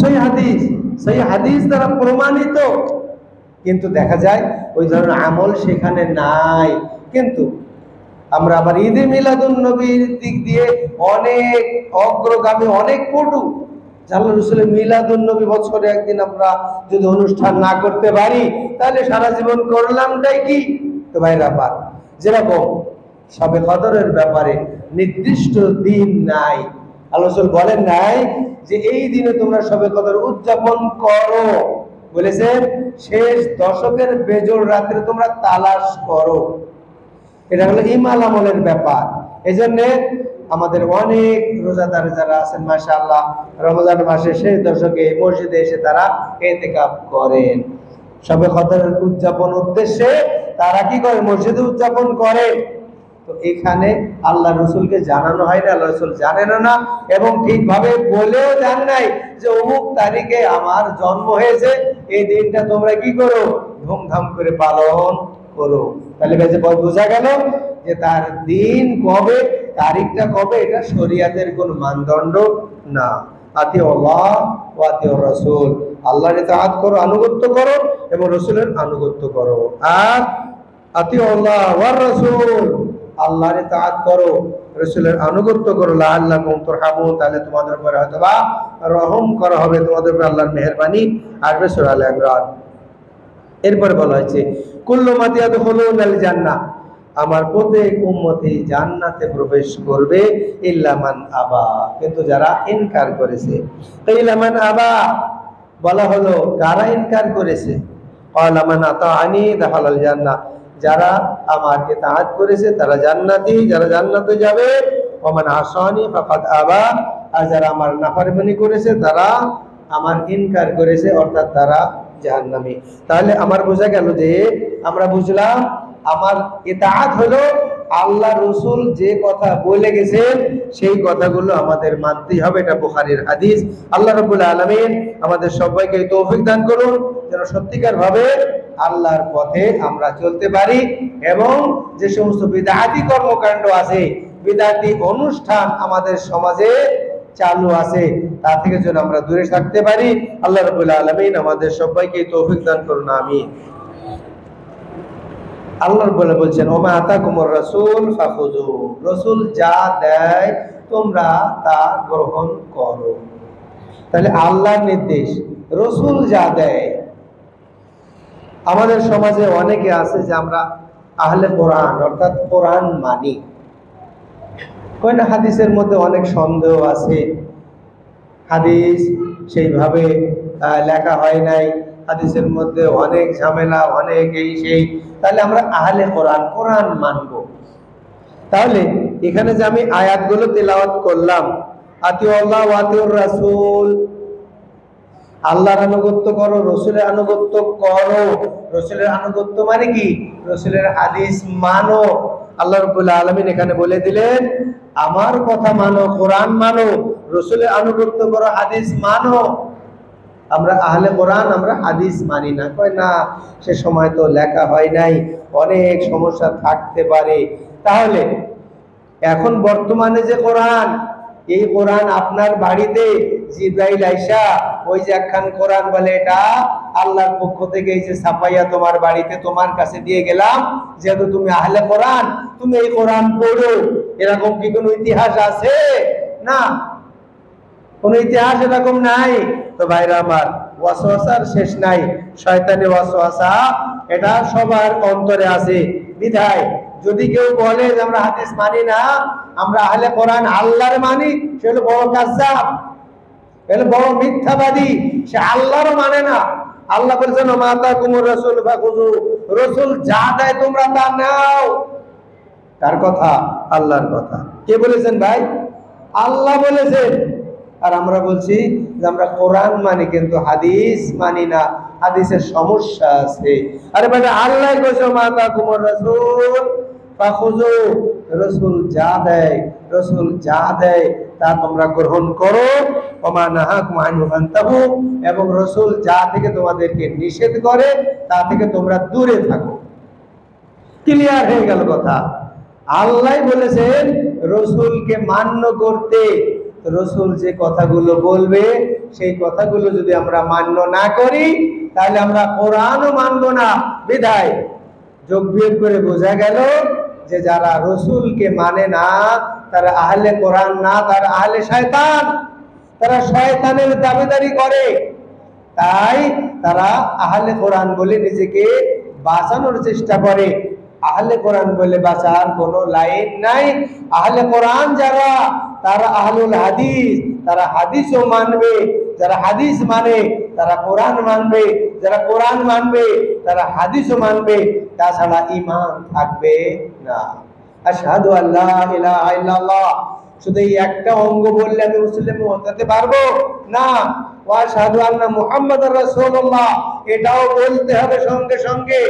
সেই হাদিস দ্বারা প্রমাণিত, কিন্তু দেখা যায় ওই ধরনের আমল সেখানে নাই। কিন্তু আমরা আবার ঈদে মিলাদুন নবীর দিক দিয়ে অনেক অগ্রগামী, অনেক পটু। আল্লাহ রসুলের মিলাদুন নবী বছরে একদিন আমরা যদি অনুষ্ঠান না করতে পারি, তাহলে সারা জীবন করলামটাই কি? তো ভাইরা আবার যেরকম শবে কদরের ব্যাপারে নির্দিষ্ট দিন নাই, আল্লাহ রাসূল বলেন নাই যে এই দিনে তোমরা শবে কদর উদযাপন করো, বলেছেন শেষ দশকের বেজোড় রাত্রে তোমরা তালাশ করো। এটা হলো ইমাল আমলের ব্যাপার। এই জন্যে আমাদের অনেক রোজাদার যারা আছেন মাশাআল্লাহ, রমজান মাসে শেষ দশকে মসজিদে এসে তারা ইতিকাফ করেন। শবে কদরের উদযাপন উদ্দেশ্যে তারা কি করে? মসজিদে উদযাপন করে। তো এখানে আল্লাহ রসুলকে জানানো হয় না, আল্লাহ রসুল জানেন না, এবং ঠিকভাবে বলেও জান নাই যে অমুক তারিখে আমার জন্ম হয়েছে, এই দিনটা তোমরা কি করো? ধুমধাম করে পালন করো। তাহলে বোঝা গেল যে তার দিন কবে, তারিখটা কবে, এটা শরিয়াতের কোন মানদণ্ড না। আতিউল্লাহ ওয়া আতিউর রাসূল, আল্লাহর ইতাআত করো, আনুগত্য করো, এবং রাসূলের আনুগত্য করো। আর আতিউল্লাহ ওয়ার রাসূল, আল্লাহর ইতাআত করো, রাসূলের আনুগত্য করো, লাআল্লাকুম তুরহামুন, তাহলে তোমাদের উপরে হয়তোবা রহম করা হবে, তোমাদের উপরে আল্লাহর মেহেরবানি আসবে। সূরা আল ইমরান। এরপরে বলা হয়েছে কুল্লু উম্মতি ইয়াদখুলুনাল জান্নাহ, আমার প্রত্যেক উম্মতি জান্নাতে প্রবেশ করবে ইল্লা মান আবা, কিন্তু যারা ইনকার করেছে। ইল্লা মান আবা বলা হলো কারা ইনকার করেছে? ক্বালা মান আতাআনি দাখালাল জান্নাহ, যারা আমার ইতাআত করেছে তারা জান্নাতি, যারা জান্নাতে যাবে। ওয়া মান আসানি ফাকাদ আবা, আর যারা আমার নাফরমানি করেছে তারা আমার ইনকার করেছে, অর্থাৎ তারা জাহান্নামী। তাহলে আমার বোঝা গেল যে আমরা বুঝলাম আমার ইতাআত হলো আল্লাহ রসুল যে কথা বলে গেছেন সেই কথাগুলো আমাদের মানতেই হবে। এটা বুখারীর হাদিস। আল্লাহ রাব্বুল আলামিন আমাদের সবাইকে তৌফিক দান করুন যেন সত্যিকার ভাবে আল্লাহর পথে আমরা চলতে পারি, এবং যে সমস্ত বিদআতি কর্মকাণ্ড আছে, বিদআতি অনুষ্ঠান আমাদের সমাজে চালু আছে, তা থেকে যেন আমরা দূরে থাকতে পারি। আল্লাহ রাব্বুল আলামিন আমাদের সবাইকে তৌফিক দান করুন, আমিন। আল্লাহ বলছেন ওমা আতাকুমুর রাসূল ফাখুযু, রাসূল যা দেয় তোমরা তা গ্রহণ করো। তাহলে আল্লাহর নির্দেশ, রাসূল যা দেয়। আমাদের সমাজে অনেকে আছে যে আমরা আহলে কোরআন, অর্থাৎ কোরআন মানি, কয় না হাদিসের মধ্যে অনেক সন্দেহ আছে, হাদিস সেইভাবে লেখা হয় নাই, হাদিসের মধ্যে অনেক ঝামেলা, অনেক এই সেই, তাহলে আমরা আহলে কোরআন, কোরআন মানবো। তাহলে এখানে যে আমি আয়াতগুলো তেলাওয়াত করলাম, আতিউল্লাহ ওয়া আতিউর রাসূল, আল্লাহর আনুগত্য করো, রসুলের আনুগত্য করো। রসুলের আনুগত্য মানে কি? রসুলের হাদিস মানো। আল্লাহ রাব্বুল আলামিন এখানে বলে দিলেন আমার কথা মানো, কোরআন মানো, রসুলের আনুগত্য করো, হাদিস মানো। আমরা আহলে কোরআন, আমরা হাদিস মানি না। কয় না সে সময় তো লেখা হয় নাই, অনেক সমস্যা থাকতে পারে। তাহলে এখন বর্তমানে যে কোরআন, এই কোরআন আপনার বাড়িতে জিবরাইল আইসা ওই যে একখান কোরআন বলে এটা আল্লাহর পক্ষ থেকে এই যে ছাপাইয়া তোমার বাড়িতে তোমার কাছে দিয়ে গেলাম, যেহেতু তুমি আহলে কোরআন, তুমি এই কোরআন পড়ো, এরকম কি কোনো ইতিহাস আছে? না, কোন ইতিহাস এরকম নাই। তো ভাইরা আমার, ওয়াসওয়াসার শেষ নাই, শয়তানি ওয়াসওয়াসা এটা সবার অন্তরে আছে। বিধায় যদি কেউ বলে যে আমরা হাদিস মানি না, আমরা আহলে কোরআন আল্লাহর মানি, সে হলো বড় কাযযাব, সে হলো বড় মিথ্যাবাদী, সে আল্লাহরও মানে না। আল্লাহ বলেছেন ওমা আতাকুমুর রাসূল ফাখুযু, রাসূল যা দেয় তোমরা তা নাও। কার কথা? আল্লাহর কথা। কে বলেছেন ভাই? আল্লাহ বলেছেন। আর আমরা বলছি যে আমরা কোরআন মানি কিন্তু হাদিস মানি না, হাদিসের সমস্যা আছে। আরে ভাই, আল্লাহ কইছে ওমা আতাকুমুর রাসূল ফাখুযু, রাসূল যা দেয়, রাসূল যা দেয় তা তোমরা গ্রহণ করো। ওমা নাহাকুম আনহু ফান্তাহু, এবং রাসূল যা থেকে তোমাদেরকে নিষেধ করে তা থেকে তোমরা দূরে থাকো। ক্লিয়ার হয়ে গেল কথা। আল্লাহ বলেছেন রাসূলকে মান্য করতে, রসুল যে কথাগুলো বলবে সেই কথাগুলো যদি আমরা মান্য না করি তাহলে আমরা কোরআনও মানব না। বিধায় যোগ বিয়োগ করে বোঝা গেল যে যারা রসুলকে মানে না তারা আহলে কোরআন না, তারা আহলে শয়তান, তারা শয়তানের দাবিদারি করে। তাই তারা আহলে কোরআন বলে নিজেকে বাঁচানোর চেষ্টা করে। আহলে কোরআন বলে বাঁচার কোনো লাইন নাই। আহলে কোরআন যারা, তারা আহলুল হাদিস, তারা হাদিসও মানবে। যারা হাদিস মানে তারা কোরআন মানবে, যারা কোরআন মানবে তারা হাদিসও মানবে, তাছাড়া ঈমান থাকবে না। আশহাদু আল্লা ইলাহা ইল্লাল্লাহ শুধু এই একটা অঙ্গ বললে আমি মুসলিম হতে পারবো না। ওয়া আশহাদু আন্না মুহাম্মাদুর রাসূলুল্লাহ এটাও বলতে হবে সঙ্গে সঙ্গে।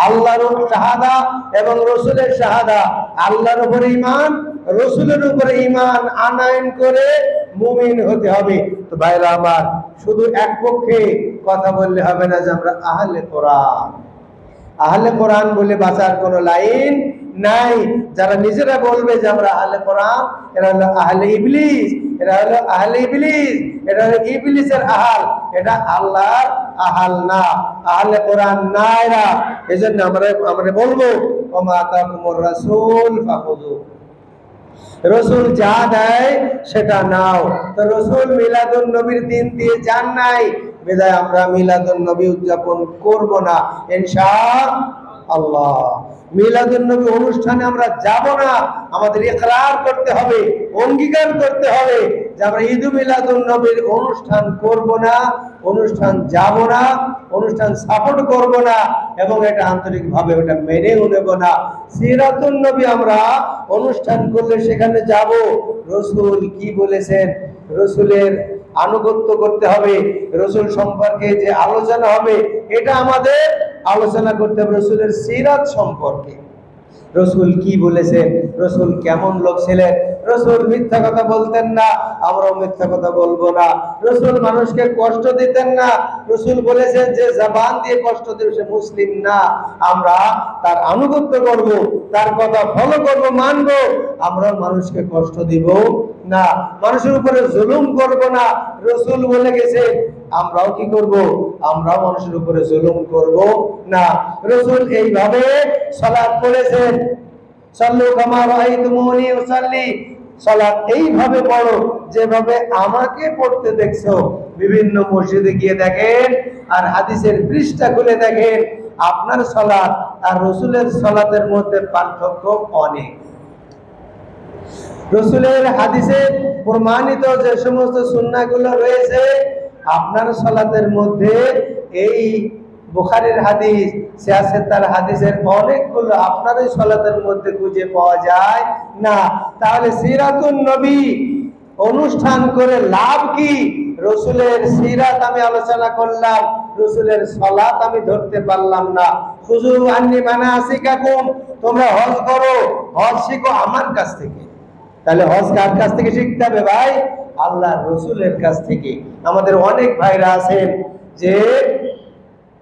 আল্লাহর শাহাদা এবং রসুলের শাহাদা, আল্লাহর উপরে ঈমান, রসুলের উপরে ঈমান আনয়ন করে মুমিন হতে হবে। তো ভাইরা আমার, শুধু এক পক্ষে কথা বললে হবে না যে আমরা আহলে কোরআন। আহলে কোরআন বলে বাঁচার কোনো লাইন নাই। যারা নিজেরা বলবে যে আমরা আহলে কোরআন, এরা হলো আহলে ইবলিস, এরা হলো আহলে ইবলিস, এটা হলো ইবলিসের আহাল, এটা আল্লাহর আহাল না, আহলে কোরআন না এরা। এজন্য আমরা বলবো ওমা আতাকুমুর রাসূল ফাখুযু, রসুল যা দেয় সেটা নাও। তো রসুল মিলাদুন নবীর দিন দিয়ে যান নাই, বিধায় আমরা মিলাদুন নবী উদযাপন করব না ইনশাআল্লাহ। মিলাদুন নবী অনুষ্ঠানে আমরা যাব না। আমাদের ইকরার করতে হবে, অঙ্গীকার করতে হবে যে আমরা ঈদ মিলাদুন নবীর অনুষ্ঠান করব না, অনুষ্ঠান যাব না, অনুষ্ঠান সাপোর্ট করব না, এবং এটা আন্তরিকভাবে ওটা মেনেও নেব না। সিরাতুন নবী আমরা অনুষ্ঠান করলে সেখানে যাব, রসুল কি বলেছেন, রসুলের আনুগত্য করতে হবে, রসুল সম্পর্কে যে আলোচনা হবে এটা আমাদের আলোচনা করতে হবে রসুলের সিরাত সম্পর্কে। রসুল কি বলেছেন, রসুল কেমন লোক ছিলেন। রসুল মিথ্যা কথা বলতেন না, আমরাও মিথ্যা কথা বলবো না। রসুল মানুষকে কষ্ট দিতেন না, রসুল বলেছেন যে জবান দিয়ে কষ্ট দেবে সে মুসলিম না। আমরা তার আনুগত্য করব, তার কথা ফলো করব, মানব। আমরা মানুষকে কষ্ট দিব না, মানুষের উপরে জুলুম করব না। রসুল বলে গেছে, আমরাও কি করব, আমরাও মানুষের উপরে জুলুম করব না। রসুল এইভাবে সালাত পড়েছেন, সাল্লু কামা রাআইতুমুনি উসাল্লি, সালাত এইভাবে পড়ো যেভাবে আমাকে পড়তে দেখছো। বিভিন্ন মসজিদে গিয়ে দেখেন আর হাদিসের পৃষ্ঠা খুলে দেখেন, আপনার সালাত আর রসুলের সালাতের মধ্যে পার্থক্য অনেক। রসুলের হাদিসে প্রমাণিত যে সমস্ত সুন্নাহগুলো রয়েছে, আপনার সালাতের মধ্যে এই বুখারীর হাদিস, সিয়াসেতার হাদিসের অনেকগুলো আপনার এই সালাতের মধ্যে খুঁজে পাওয়া যায় না। তাহলে সিরাতুন নবী অনুষ্ঠান করে লাভ কি? রসুলের সিরাত আমি আলোচনা করলাম, রসুলের সালাত আমি ধরতে পারলাম না। খুযু আন্নী মানাসিকাকুম, তোমরা হজ করো, হজ শিখো আমার কাছ থেকে। তাহলে হজ কার কাছ থেকে শিখতে হবে ভাই? আল্লাহ রসুলের কাছ থেকে। আমাদের অনেক ভাইরা আছেন যে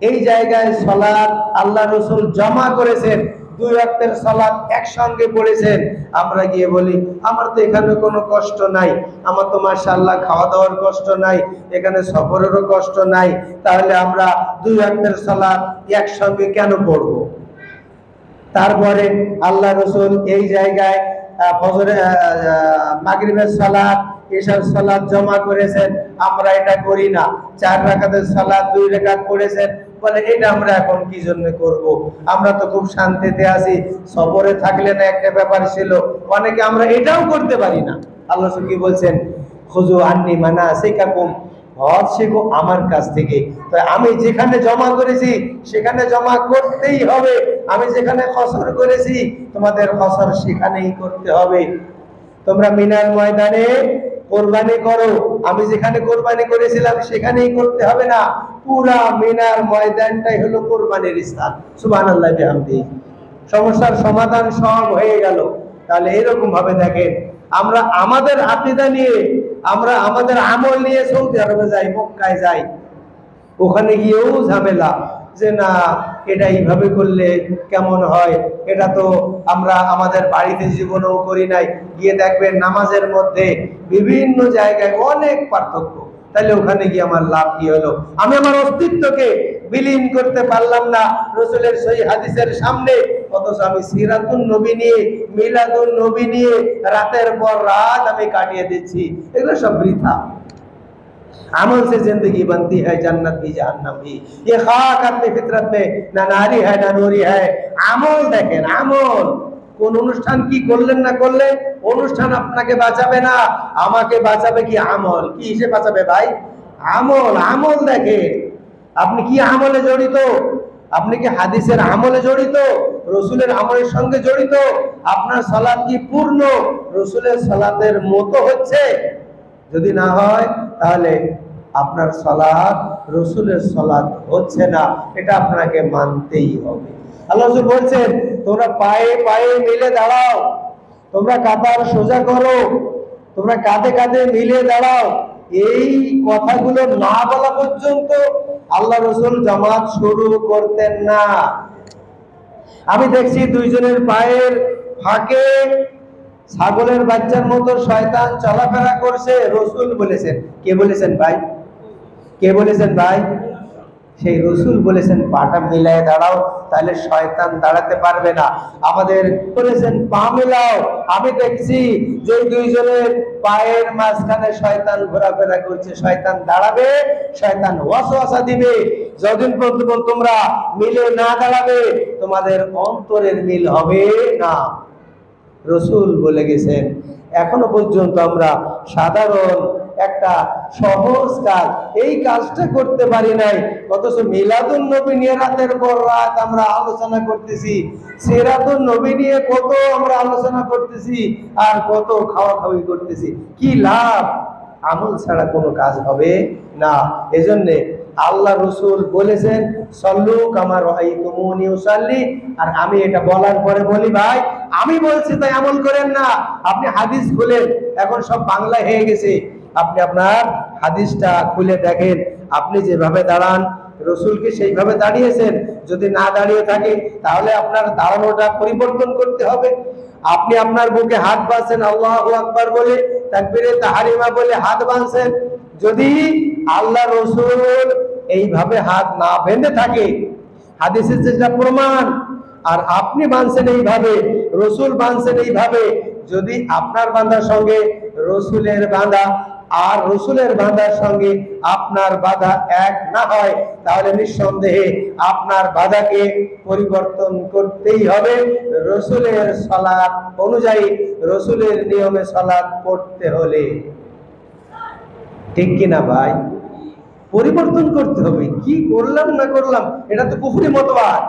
এই জায়গায় সালাত আল্লাহ রসুল জমা করেছেন, 2 ওয়াক্তের সালাত একসঙ্গে পড়েছেন। আমরা গিয়ে বলি আমার তো এখানে কোনো কষ্ট নাই, আমার তো মাশাআল্লাহ খাওয়া দাওয়ার কষ্ট নাই, এখানে সফরেরও কষ্ট নাই, তাহলে আমরা 2 ওয়াক্তের সালাত একসঙ্গে কেন পড়ব? তারপরে আল্লাহ রসুল এই জায়গায় ফজরের মাগরিবের সালাত, ইশার সালাত জমা করেছেন, আমরা এটা করি না। 4 রাকাতের সালাত 2 রাকাত পড়েছেন, বলে এটা আমরা এখন কি জন্য করব? আমরা তো খুব শান্তিতে আছি, সফরে থাকলে না একটা ব্যাপার ছিল। অনেকে আমরা এটাও করতে পারি না। আল্লাহ কি বলছেন? খুযু আন্নী মানাসিকাকুম, হজ শিখো আমার কাছ থেকে। তো আমি যেখানে জমা করেছি সেখানে জমা করতেই হবে। আমি যেখানে কসর করেছি তোমাদের কসর সেখানেই করতে হবে। তোমরা মিনার ময়দানে কোরবানি করো, আমি যেখানে কোরবানি করেছিলাম সেখানেই করতে হবে না। পুরা মিনার ময়দানটাই হলো কোরবানির স্থান। সুবহানাল্লাহ বিহামদিহি। সমস্যার সমাধান সব হয়ে গেল। তাহলে এরকম ভাবে দেখেন, আমরা আমাদের আকীদা নিয়ে, আমরা আমাদের আমল নিয়ে সৌদি আরবে যাই, মক্কায় যাই, ওখানে গিয়েও ঝামেলা যে না এটা এইভাবে করলে কেমন হয়, এটা তো আমরা আমাদের বাড়িতে জীবনেও করি নাই। গিয়ে দেখবেন নামাজের মধ্যে বিভিন্ন জায়গায় অনেক পার্থক্য। তাহলে ওখানে গিয়ে আমার লাভ কি হলো? আমি আমার অস্তিত্বকে বিলীন করতে পারলাম না রসুলের সহি হাদিসের সামনে, অথচ আমি সিরাতুন নবী নিয়ে, মিলাদুন নবী নিয়ে রাতের পর রাত আমি কাটিয়ে দিচ্ছি। এগুলো সব বৃথা। अमल से जिंदगी बनती है, जन्नत भी जहन्नम भी। ये खाक अपनी फितरत में ना नारी है ना नूरी है। আমল দেখেন, আমল। কোন অনুষ্ঠান কি করলেন না করলেন, অনুষ্ঠান আপনাকে বাঁচাবে না, আমাকে বাঁচাবে কি আমল। কি হিসেবে বাঁচাবে ভাই? আমল। আমল দেখেন আপনি কি আমলে জড়িত, আপনি কি হাদিসের আমলে জড়িত, রসুলের আমলের সঙ্গে জড়িত? আপনার সালাত কি পূর্ণ রসুলের সালাতের মতো হচ্ছে? যদি না হয় তাহলে আপনার সালাত রসুলের সালাত হচ্ছে না, এটা আপনাকে মানতেই হবে। আল্লাহ রাসূল বলছেন, তোমরা পায়ে পায়ে মিলে দাঁড়াও, তোমরা কাতার সোজা করো, তোমরা কাঁধে কাঁধে মিলে দাঁড়াও। এই কথাগুলো না বলা পর্যন্ত আল্লাহ রাসূল জামাত শুরু করতেন না। আমি দেখছি দুইজনের পায়ের ফাঁকে ছাগলের বাচ্চার মতো শয়তান চলাফেরা করছে। রসুল বলেছেন। কে বলেছেন ভাই? কে বলেছেন ভাই? সেই রসুল বলেছেন পাটা মিলায় দাঁড়াও, তাহলে শয়তান দাঁড়াতে পারবে না। আমাদের বলেছেন পা মিলাও। আমি দেখছি যে দুইজনের পায়ের মাঝখানে শয়তান ঘোরাফেরা করছে। শয়তান দাঁড়াবে, শয়তান ওয়াসওয়াসা দিবে। যতদিন পর্যন্ত তোমরা মিলে না দাঁড়াবে, তোমাদের অন্তরের মিল হবে না। রসুল বলে গেছেন। এখনো পর্যন্ত আমরা সাধারণ একটা সহজ কাজ, এই কাজটা করতে পারি নাই, অথচ মিলাদুন নবী নিয়ে রাতের পর রাত আমরা আলোচনা করতেছি, সিরাতুন নবী নিয়ে কত আমরা আলোচনা করতেছি, আর কত খাওয়া খাওয়ি করতেছি। কি লাভ? আমল ছাড়া কোনো কাজ হবে না। এজন্যে আল্লাহ রসুল বলেছেন, সল্লু কামা রাআইতুমুনি উসাল্লি। আর আমি এটা বলার পরে বলি, ভাই আমি বলছি তাই আমল করেন না। আপনি হাদিস খুলেন, এখন সব বাংলা হয়ে গেছে, আপনি আপনার হাদিসটা খুলে দেখেন। আপনি যেভাবে দাঁড়ান রসুলকে সেইভাবে দাঁড়িয়েছেন। যদি না দাঁড়িয়ে থাকে তাহলে আপনার দাঁড়ানোটা পরিবর্তন করতে হবে। আপনি আপনার বুকে হাত বাঁধছেন আল্লাহু আকবার বলে, তাকবীরে তাহরিমা বলে হাত বাঁধছেন। যদি আল্লাহ রসুল এইভাবে হাত না বেঁধে থাকে, হাদিসের যেটা প্রমাণ, আর আপনি বাঁধছেন এইভাবে, রসুল বাঁধছেন এইভাবে, যদি আপনার বাঁধার সঙ্গে রসুলের বাঁধা আর রসুলের বাঁধার সঙ্গে আপনার বাঁধা এক না হয়, তাহলে নিঃসন্দেহে আপনার বাঁধাকে পরিবর্তন করতেই হবে। রসুলের সালাত অনুযায়ী, রসুলের নিয়মে সালাত পড়তে হলে, ঠিক কিনা ভাই? পরিবর্তন করতে হবে। কি করলাম না করলাম, এটা তো কুফরি মতবাদ।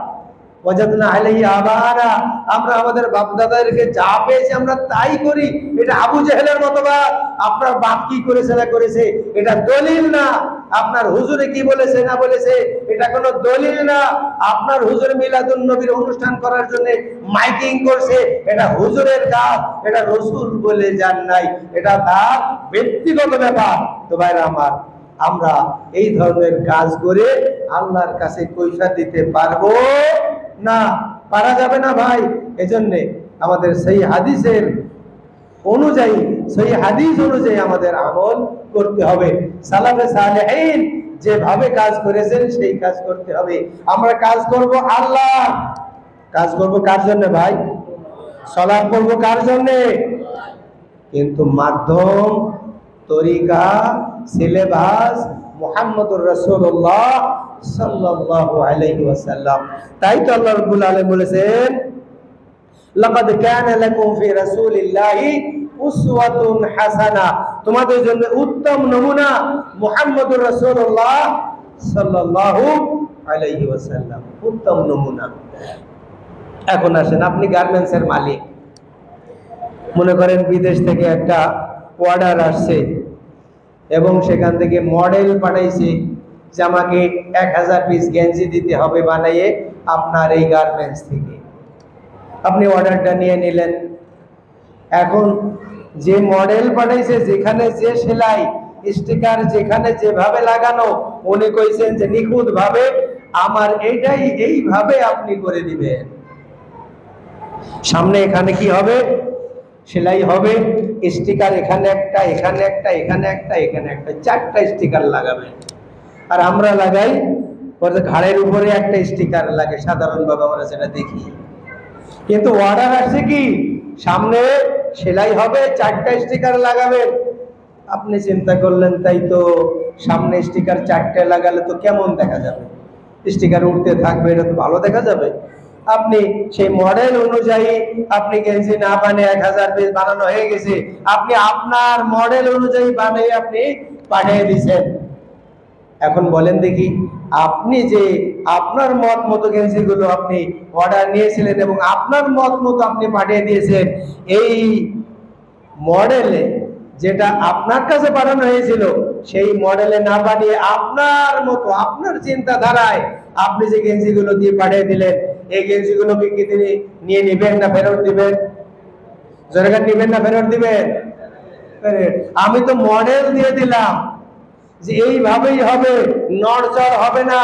ওয়াজাদনা আলাইহি আবানা, আমরা আমাদের বাপ দাদাদেরকে যা পেয়েছি আমরা তাই করি, এটা আবু জেহেলের মতবাদ। আপনার বাপ কি করেছে না করেছে এটা দলিল না। আপনার হুজুরে কি বলেছে না বলেছে এটা কোনো দলিল না। আপনার হুজুর মিলাদুন নবীর অনুষ্ঠান করার জন্য মাইকিং করছে, এটা হুজুরের কাজ, এটা রসুল বলে যান নাই, এটা তার ব্যক্তিগত ব্যাপার। তো ভাইরা আমার, আমরা এই ধরনের কাজ করে আল্লাহর কাছে কৈফিয়ত দিতে পারবো না, পারা যাবে না ভাই। এজন্য আমাদের সেই হাদিসের অনুযায়ী, সেই হাদিস অনুযায়ী আমাদের আমল করতে হবে। সালাফে সালেহিন যেভাবে কাজ করেছেন সেই কাজ করতে হবে। আমরা কাজ করব আল্লাহ, কাজ করব কার জন্য ভাই? সালাত করব কার জন্য? কিন্তু মাধ্যম, তরিকা, সিলেবাস মুহাম্মদুর রাসূলুল্লাহ সাল্লাল্লাহু আলাইহি ওয়াসাল্লাম। তাই তো আল্লাহ রাব্বুল আলামিন বলেছেন, লাকাদ কানা লাকুম ফি রাসূলিল্লাহি উসওয়াতুন হাসানা, তোমাদের জন্য উত্তম নমুনা মুহাম্মদুর রাসূলুল্লাহ সাল্লাল্লাহু আলাইহি ওয়াসাল্লাম, উত্তম নমুনা। এখন আসেন, আপনি গার্মেন্টসের মালিক, মনে করেন বিদেশ থেকে একটা অর্ডার আসছে এবং সেখান থেকে মডেল পাঠাইছে যে আমাকে 1000 পিস গেঞ্জি দিতে হবে বানাইয়ে আপনার এই গার্মেন্টস থেকে। আপনি অর্ডারটা নিয়ে নিলেন। এখন যে মডেল পাঠাইছে, যেখানে যে সেলাই স্টিকার যেখানে যেভাবে লাগানো, উনি কইছেন যে নিখুঁত ভাবে আমার এটাই, এইভাবে আপনি করে দিবেন। সামনে এখানে কি হবে? সেলাই হবে, স্টিকার এখানে একটা, এখানে একটা, এখানে একটা, এখানে একটা, 4টা স্টিকার লাগাবেন। আর আমরা লাগাই ঘাড়ের উপরে একটা স্টিকার লাগে, সাধারণভাবে আমরা সেটা দেখি। কিন্তু অর্ডার আসছে কি সামনে সেলাই হবে, 4টা স্টিকার লাগাবেন। আপনি চিন্তা করলেন, তাই তো সামনে স্টিকার 4টে লাগালে তো কেমন দেখা যাবে? স্টিকার উঠতে থাকবে, এটা তো ভালো দেখা যাবে? আপনি সেই মডেল অনুযায়ী আপনি গেঞ্জি না বানিয়ে 1000 পিস বানানো হয়ে গেছে, আপনি আপনার মডেল অনুযায়ী বানিয়ে আপনি পাঠিয়ে দিচ্ছেন। এখন বলেন দেখি, আপনি যে আপনার মত মতো গেঞ্জিগুলো আপনি অর্ডার নিয়েছিলেন এবং আপনার মত মতো আপনি পাঠিয়ে দিয়েছেন, এই মডেলে যেটা আপনার কাছে পাঠানো হয়েছিল সেই মডেলে না বানিয়ে আপনার মতো আপনার চিন্তাধারায় আপনি যে গেঞ্জিগুলো দিয়ে পাঠিয়ে দিলেন, এই গেঞ্জিগুলোকে কি তিনি নিয়ে নেবেন না ফেরত দিবেন? জনগণ নেবেন না ফেরত দিবেন? আমি তো মডেল দিয়ে দিলাম যে এইভাবেই হবে, নড়চড় হবে না,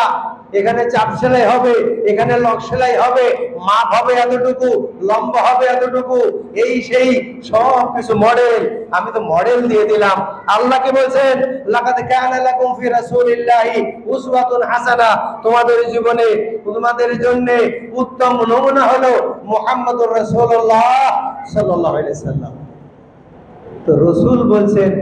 এখানে চাপ সেলাই হবে, এখানে লক সেলাই হবে, মাপ হবে এতটুকু, লম্বা হবে এতটুকু, এই সেই সব কিছু মডেল, আমি তো মডেল দিয়ে দিলাম। আল্লাহকে বলছেন লাকাদ কানা লাকুম ফি রাসূলিল্লাহি উসওয়াতুন হাসানাহ, তোমাদের জীবনে তোমাদের জন্য উত্তম নমুনা হলো মুহাম্মদুর রাসূলুল্লাহ সাল্লাল্লাহু আলাইহি সাল্লাম। তো রাসূল বলছেন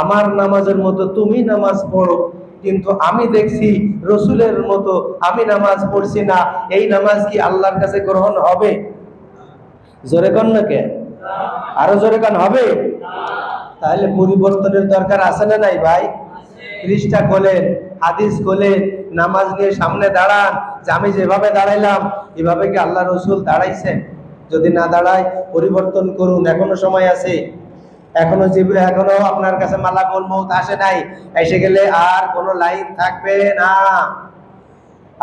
আমার নামাজের মতো তুমি নামাজ পড়ো, কিন্তু আমি দেখছি রসুলের মতো আমি নামাজ পড়ছি না, এই নামাজ কি আল্লাহর কাছে গ্রহণ হবে? জোরে কন না কে? আরো জোরে কন হবে? তাহলে পরিবর্তনের দরকার আছে না নাই ভাই? পৃষ্ঠা খোলেন, হাদিস খোলেন, নামাজ নিয়ে সামনে দাঁড়ান যে আমি যেভাবে দাঁড়াইলাম এভাবে কি আল্লাহ রসুল দাঁড়াইছেন? যদি না দাঁড়ায় পরিবর্তন করুন, এখনো সময় আছে। এখনো আপনার কাছে মালাকুল মউত আসে নাই, এসে গেলে আর কোনো লাইন থাকবে না।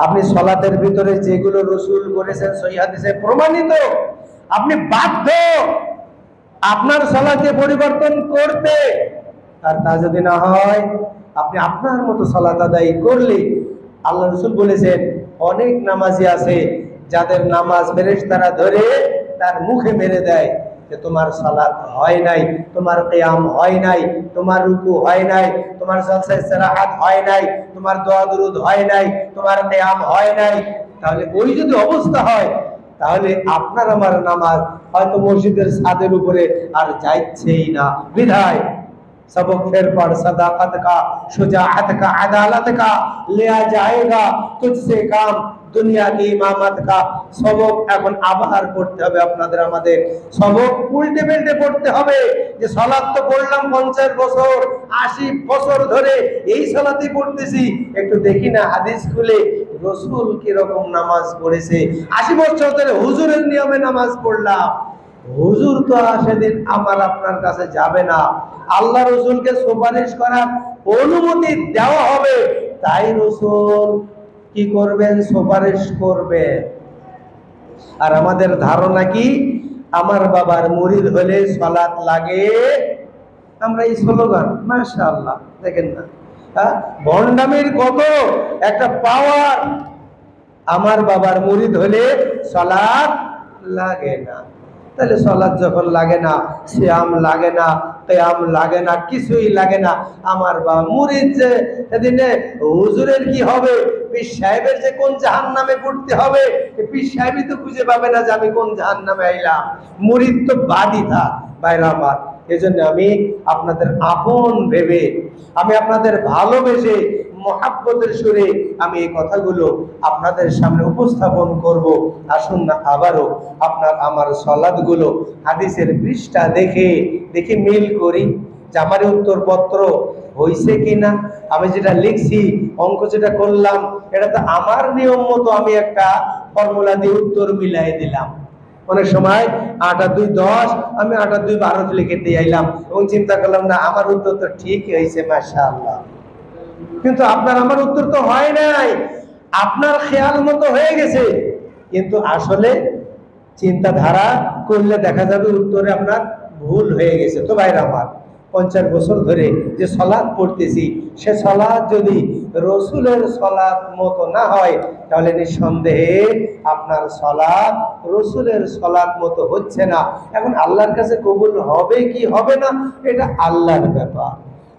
আপনি সালাতের ভিতরে যেগুলো রাসূল করেছেন সহিহ হাদিসে প্রমাণিত, আপনি বাধ্য আপনার সালাতে পরিবর্তন করতে। আর তা যদি না হয় আপনি আপনার মতো সালাত আদায় করলে, আল্লাহ রাসূল বলেছেন অনেক নামাজি আছে যাদের নামাজ ফেরেশতারা ধরে তার মুখে মেরে দেয় যে তোমার সালাত হয় নাই, তোমার কিয়াম হয় নাই, তোমার রুকু হয় নাই, তোমার জলসা ইস্তিরাহাত হয় নাই, তোমার দোয়া দুরুদ হয় নাই, তোমার কিয়াম হয় নাই। তাহলে ওই যদি অবস্থা হয় তাহলে আপনার আমার নামাজ হয়তো মসজিদের ছাদের উপরে আর যাচ্ছেই না। বিধায় सबक फिर पढ़ सदाकत का, शुजाअत का, अदालत का, लिया जाएगा तुझसे काम, দুনিয়া কি ইমামত কা সবক এখন আবার পড়তে হবে। আপনাদের আমাদের সবক উল্টে পাল্টে পড়তে হবে যে সালাত তো পড়লাম 50 বছর 80 বছর ধরে এই সালাতই পড়তেছি, একটু দেখি না হাদিস খুলে রাসূল কি রকম নামাজ পড়েছে। 80 বছর ধরে হুজুরের নিয়মে নামাজ পড়লাম, হুজুর তো সেদিন আমার আপনার কাছে যাবে না, আল্লাহ রসুলকে সুপারিশ করার অনুমতি দেওয়া হবে, তাই রসুল কি করবেন? সুপারিশ করবেন। আর আমাদের ধারণা কি আমার বাবার মুরিদ হলে সালাত লাগে, আমরা এই স্লোগান মাশাআল্লাহ দেখেন না, ভণ্ডামির কত একটা পাওয়ার। আমার বাবার মুরিদ হলে সালাত লাগে না, তাহলে সালাত যখন লাগে না, সিয়াম লাগে না, কিয়াম লাগে না, কিছুই লাগে না, আমার বাবা মুরিদ যে সেদিনে হুজুরের কি হবে, পীর সাহেবের যে কোন জাহান্নামে পড়তে হবে, পীর সাহেবই তো খুঁজে পাবে না যে আমি কোন জাহান্নামে আইলাম। মুরিদ তো বাদী থাক ভাইরা আমার। এজন্য আমি আপনাদের আপন ভেবে, আমি আপনাদের ভালোবেসে মহাব্বতের সুরে আমি এই কথাগুলো আপনাদের সামনে উপস্থাপন করব। আসুন না আবারও আপনার আমার সালাতগুলো হাদিসের পৃষ্ঠা দেখে দেখে মিল করি যে আমার উত্তরপত্র হয়েছে কিনা। আমি যেটা লিখছি, অঙ্ক যেটা করলাম, এটা তো আমার নিয়ম মতো আমি একটা ফর্মুলা দিয়ে উত্তর মিলাই দিলাম। অনেক সময় 8 আর 2 10, আমি 8 আর 2 12 লিখে দিয়ে আইলাম এবং চিন্তা করলাম না আমার উত্তর তো ঠিকই হয়েছে মাশাআল্লাহ। কিন্তু আপনার আমার উত্তর তো হয় নাই, আপনার খেয়াল মতো হয়ে গেছে, কিন্তু আসলে চিন্তাধারা করলে দেখা যাবে উত্তরে আপনার ভুল হয়ে গেছে। তো ভাইরা আমার, 50 বছর ধরে যে সালাত পড়তেছি, সে সালাত যদি রসুলের সালাত মতো না হয়, তাহলে নিঃসন্দেহে আপনার সালাত রসুলের সালাত মতো হচ্ছে না। এখন আল্লাহর কাছে কবুল হবে কি হবে না, এটা আল্লাহর ব্যাপার।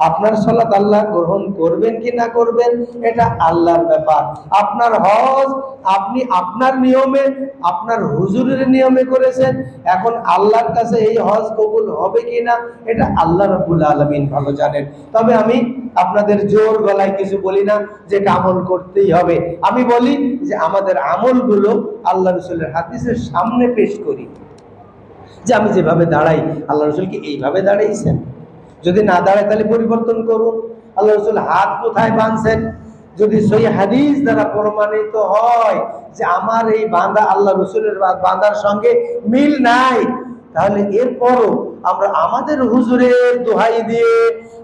আপনার সালাত আল্লাহ গ্রহণ করবেন কি না করবেন, এটা আল্লাহর ব্যাপার। আপনার হজ আপনি আপনার নিয়মে, আপনার হুজুরের নিয়মে করেছেন, এখন আল্লাহর কাছে এই হজ কবুল হবে কি না, এটা আল্লাহ রাব্বুল আলামিন ভালো জানেন। তবে আমি আপনাদের জোর গলায় কিছু বলি না যে আমল করতেই হবে। আমি বলি যে আমাদের আমলগুলো আল্লাহ রাসূলের হাদিসের সামনে পেশ করি, যে আমি যেভাবে দাঁড়াই আল্লাহ রাসূল কি এইভাবে দাঁড়াইছেন, যদি না দাঁড়ায় তাহলে পরিবর্তন করুন। আল্লাহ রাসূল হাত কোথায় বাঁধছেন, যদি সহি হাদিস দ্বারা প্রমাণিত হয় যে আমার এই বাঁধা আল্লাহ রাসূলের বাঁধার সঙ্গে মিল নাই, তাহলে এরপরও আমরা আমাদের হুজুরের দোহাই দিয়ে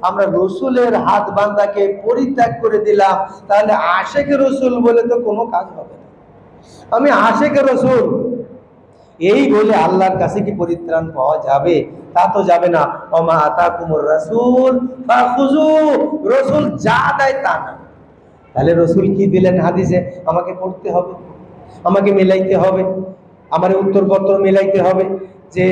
আমরা রসুলের হাত বাঁধাকে পরিত্যাগ করে দিলাম, তাহলে আশেকে রসুল বলে তো কোনো কাজ হবে না। আমি আশেকে রসুল এই বলে আল্লাহর কাছে কি পরিত্রাণ পাওয়া যাবে? তা তো যাবে না। ওমা আতাকুমুর রাসূল ফাখুযু, রাসূল যা দেয় তা না। তাহলে রাসূল কি দিলেন হাদিসে, আমাকে পড়তে হবে, আমাকে মিলাইতে হবে, আমার উত্তরপত্র মিলাইতে হবে যে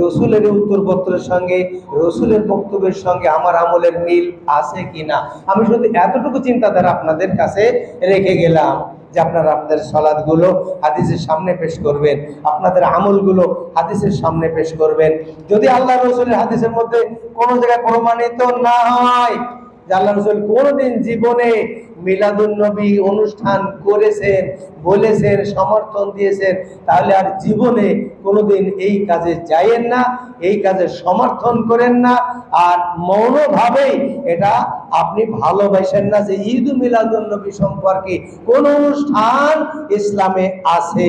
রসুলের উত্তরপত্রের সঙ্গে রসুলের বক্তব্যের সঙ্গে আমার আমলের মিল আছে কিনা। আমি শুধু এতটুকু চিন্তাধারা আপনাদের কাছে রেখে গেলাম যে আপনারা আপনাদের সালাতগুলো হাদিসের সামনে পেশ করবেন, আপনাদের আমলগুলো হাদিসের সামনে পেশ করবেন। যদি আল্লাহ রসুলের হাদিসের মধ্যে কোনো জায়গায় প্রমাণিত না হয় যে আল্লাহ রসুল কোনোদিন জীবনে মিলাদুন নবী অনুষ্ঠান করেছেন, বলেছেন, সমর্থন দিয়েছেন, তাহলে আর জীবনে কোনোদিন এই কাজে যাইয়েন না, এই কাজে সমর্থন করেন না। আর মৌনভাবেই এটা আপনি ভালোবাসেন না যে ঈদ মিলাদুন নবী সম্পর্কে কোন অনুষ্ঠান ইসলামে আছে,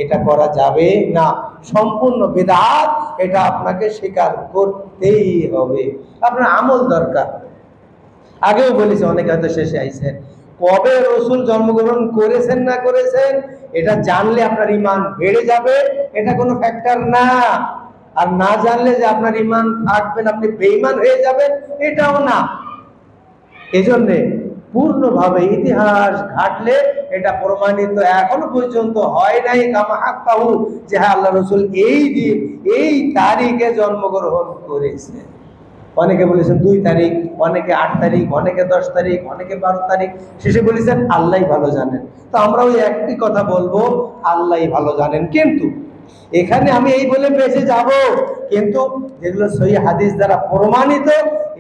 এটা করা যাবে না, সম্পূর্ণ বিদআত, এটা আপনাকে স্বীকার করতেই হবে। আপনার আমল দরকার। আগেও বলেছি, অনেকে হয়তো শেষে আইছেন, কবে রসুল জন্মগ্রহণ করেছেন না করেছেন এটা জানলে আপনার ঈমান বেড়ে যাবে, এটা কোনো ফ্যাক্টর না। আর না জানলে যে আপনার ঈমান থাকবেন, আপনি বেঈমান হয়ে যাবেন, এটাও না। এজন্যে পূর্ণভাবে ইতিহাস ঘাটলে এটা প্রমাণিত এখনো পর্যন্ত হয় নাই কামা হাক্কাহু যে হ্যাঁ আল্লাহ রসুল এই দিন এই তারিখে জন্মগ্রহণ করেছে। অনেকে বলেছেন 2 তারিখ, অনেকে 8 তারিখ, অনেকে 10 তারিখ, অনেকে 12 তারিখ, শেষে বলেছেন আল্লাহই ভালো জানেন। তো আমরা ওই একটি কথা বলবো, আল্লাহই ভালো জানেন। কিন্তু এখানে আমি এই বলে বেঁচে যাব, কিন্তু যেগুলো সহি হাদিস দ্বারা প্রমাণিত,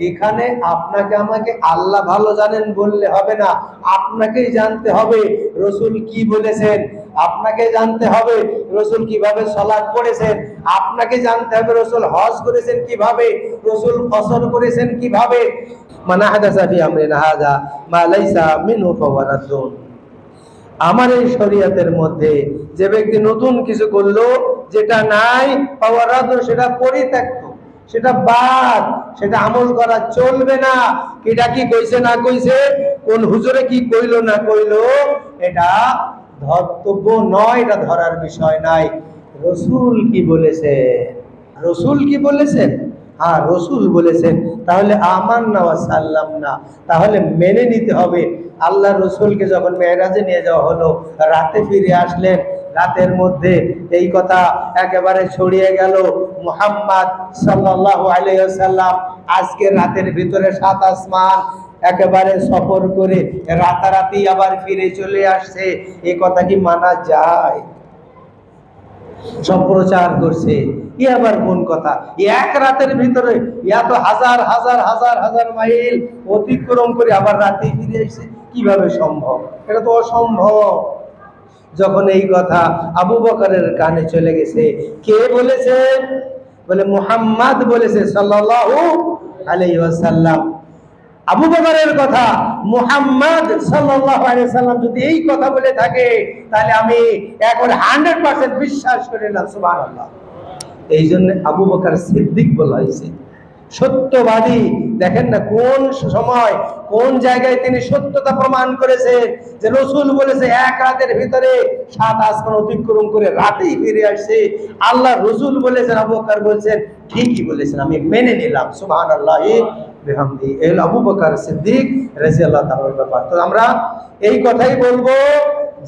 এখানে আপনাকে আমাকে আল্লাহ ভালো জানেন বললে হবে না, আপনাকেই জানতে হবে রসুল কি বলেছেন, আপনাকে জানতে হবে রসুল কিভাবে সালাত পড়েছেন, আপনাকে জানতে হবে রসুল হজ করেছেন কিভাবে, রসুল ফসল করেছেন কিভাবে। মান আহদাসা ফি আমরিনা হাযা মা লাইসা মিনহু ফাহুয়া রাদ্দুন। আমার এই শরীয়তের মধ্যে যে ব্যক্তি নতুন কিছু করলো যেটা নাই, ফাহুয়া রাদ্দুন, সেটা পরিত্যক্ত, সেটা বাদ, সেটা আমল করা চলবে না। এটা কি কইছে না কইছে, কোন হুজুরে কি কইলো না কইলো, এটা ধর্তব্য নয়, এটা ধরার বিষয় নাই। রসুল কি বলেছেন, রসুল কি বলেছেন, হ্যাঁ রসুল বলেছেন, তাহলে আমান্না ওয়া সাল্লামনা, তাহলে মেনে নিতে হবে। আল্লাহ রসুলকে যখন মেরাজে নিয়ে যাওয়া হলো, রাতে ফিরে আসলেন, রাতের মধ্যে এই কথা একেবারে ছড়িয়ে গেল, মুহাম্মদ সাল্লাল্লাহু আলাইহি ওয়াসাল্লাম আজকে রাতের ভিতরে 7 আসমান একেবারে সফর করে রাতারাতি আবার ফিরে চলে আসছে। এই কথা কি মানা যায়? সম্প্রচার করছে, ই আবার কোন কথা? এক রাতের ভিতরে এত হাজার হাজার হাজার হাজার মাইল অতিক্রম করে আবার রাতে ফিরে এসেছে, কিভাবে সম্ভব? এটা তো অসম্ভব। যখন এই কথা আবু বকরের কানে চলে গেছে, কে বলেছে? বলে মুহাম্মদ বলেছে সাল্লাল্লাহু আলাইহি ওয়াসাল্লাম। আবু বকরের কথা মুহাম্মদ সাল্লাল্লাহু আলাইহি ওয়াসাল্লাম যদি এই কথা বলে থাকে, তাহলে আমি একবারে 100% বিশ্বাস করে নিলাম, সুবহানাল্লাহ। এই জন্য আবু বকর সিদ্দিক বলা হয়েছে। সত্যবাদী। দেখেন না কোন সময় কোন জায়গায় তিনি সত্যতা প্রমাণ করেছেন, যে রসুল বলেছে এক রাতের ভিতরে 7 আসমান অতিক্রম করে রাতেই ফিরে আসছে। আল্লাহ রসুল বলেছেন, আবু বকর বলছেন ঠিকই বলেছেন, আমি মেনে নিলাম। সুবহানাল্লাহি বিহামদি। এই হলো আবু বকর সিদ্দিক রাদিয়াল্লাহু তাআলার ব্যাপার। তো আমরা এই কথাই বলবো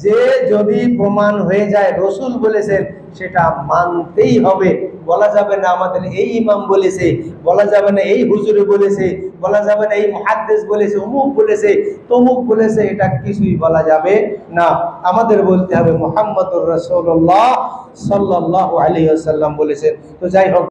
যে যদি প্রমাণ হয়ে যায় রসুল বলেছেন, সেটা মানতেই হবে। বলা যাবে না আমাদের এই ইমাম বলেছে, বলা যাবে না এই হুজুরে বলেছে, বলা যাবে না এই মুহাদ্দিস বলেছে, অমুক বলেছে, তমুক বলেছে, এটা কিছুই বলা যাবে না। আমাদের বলতে হবে মুহাম্মদুর রাসূলুল্লাহ সাল্লাল্লাহু আলাইহি ওয়াসাল্লাম বলেছেন। তো যাই হোক,